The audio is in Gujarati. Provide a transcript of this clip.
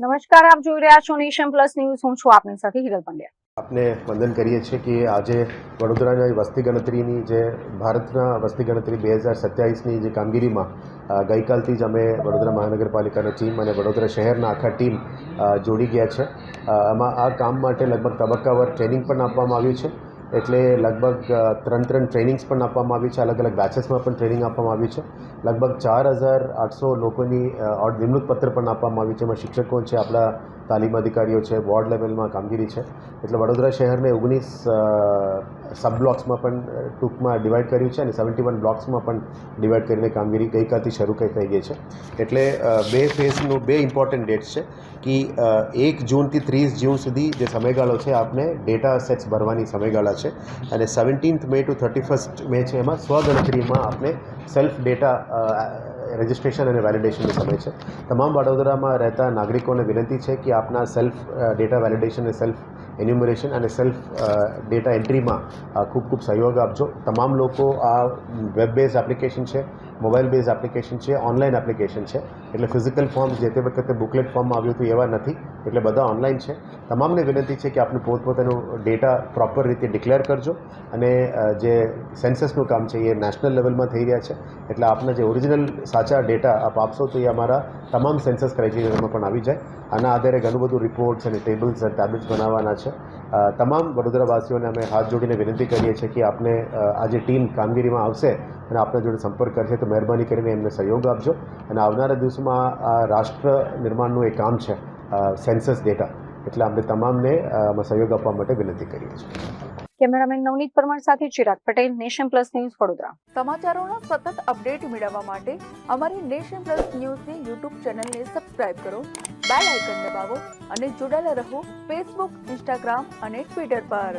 નમસ્કાર, આપ જોઈ રહ્યા છો નેશન પ્લસ ન્યૂઝ. હું છું આપની સાથે હિરલ પંડ્યા. આપને વંદન કરીએ છીએ કે આજે વડોદરાના વસ્તી ગણતરીની જે ભારતના વસ્તી ગણતરી 2027ની જે કામગીરીમાં ગઈકાલથી જ અમે વડોદરા મહાનગરપાલિકાની ટીમ અને વડોદરા શહેરના આખા ટીમ જોડી ગયા છે. આમાં આ કામ માટે લગભગ તબક્કાવાર ટ્રેનિંગ પણ આપવામાં આવ્યું છે. એટલે લગભગ ત્રણ ટ્રેનિંગ્સ પણ આપવામાં આવી છે. અલગ અલગ બેચેસમાં પણ ટ્રેનિંગ આપવામાં આવી છે. લગભગ 4800 લોકોની નિમણૂક પત્ર પણ આપવામાં આવી છે. એમાં શિક્ષકો છે, આપણા તાલીમ અધિકારીઓ છે, વોર્ડ લેવલમાં કામગીરી છે. એટલે વડોદરા શહેરને 19 સબ બ્લોક્સમાં પણ ટૂંકમાં ડિવાઈડ કર્યું છે અને 71 બ્લોક્સમાં પણ ડિવાઈડ કરીને કામગીરી ગઈકાલથી શરૂ થઈ ગઈ છે. એટલે બે ફેઝનું બે ઇમ્પોર્ટન્ટ ડેટ્સ છે કે 1 જૂનથી 30 જૂન સુધી જે સમયગાળો છે આપને ડેટા સેટ્સ ભરવાની સમયગાળા છે અને 17th મે ટુ 31st મે છે એમાં સ્વગણતરીમાં આપને સેલ્ફ ડેટા રજિસ્ટ્રેશન અને વેલિડેશનનો સમય છે. તમામ વડોદરામાં રહેતા નાગરિકોને વિનંતી છે કે આપના સેલ્ફ ડેટા વેલિડેશન અને સેલ્ફ એન્યુમરેશન અને સેલ્ફ ડેટા એન્ટ્રીમાં ખૂબ સહયોગ આપજો. તમામ લોકો આ વેબ બેઝ એપ્લિકેશન છે, મોબાઈલ બેઝ એપ્લિકેશન છે, ઓનલાઈન એપ્લિકેશન છે. એટલે ફિઝિકલ ફોર્મ્સ જે તે વખતે બુકલેટ ફોર્મમાં આવ્યું હતું એવા નથી. એટલે બધા ઓનલાઈન છે. તમામને વિનંતી છે કે આપનું પોતપોતાનું ડેટા પ્રોપર રીતે ડિક્લેર કરજો અને જે સેન્સસનું કામ છે એ નેશનલ લેવલમાં થઈ રહ્યા છે. એટલે આપના જે ઓરિજિનલ સાચા ડેટા આપ આપશો તો એ અમારા તમામ સેન્સસ ક્રાઇટેરિયામાં પણ આવી જાય. આના આધારે ઘણું બધું રિપોર્ટ્સ અને ટેબલ્સ અને ટેબ્લેટ્સ બનાવવાના છે. તમામ વડોદરાવાસીઓને અમે હાથ જોડીને વિનંતી કરીએ છીએ કે આપને આ જે ટીમ કામગીરીમાં આવશે અને આપણા જોડે સંપર્ક કરશે તો મહેરબાની કરીને એમને સહયોગ આપજો. અને આવનારા દિવસોમાં આ રાષ્ટ્ર નિર્માણનું એક કામ છે સેન્સસ ડેટા. એટલે આપણે તમામને સહયોગ આપવા માટે વિનંતી કરીએ છીએ. કેમેરામેન નવનીત પરમાર સાથે Chirag Patel, Nation Plus News, Vadodara. સમાચારોના સતત અપડેટ મેળવવા માટે અમારી નેશન પ્લસ ન્યૂઝની યુટ્યુબ ચેનલને સબસ્ક્રાઇબ કરો, બેલ આઇકન દબાવો અને જોડાયેલા રહો ફેસબુક, ઇન્સ્ટાગ્રામ અને ટ્વિટર પર.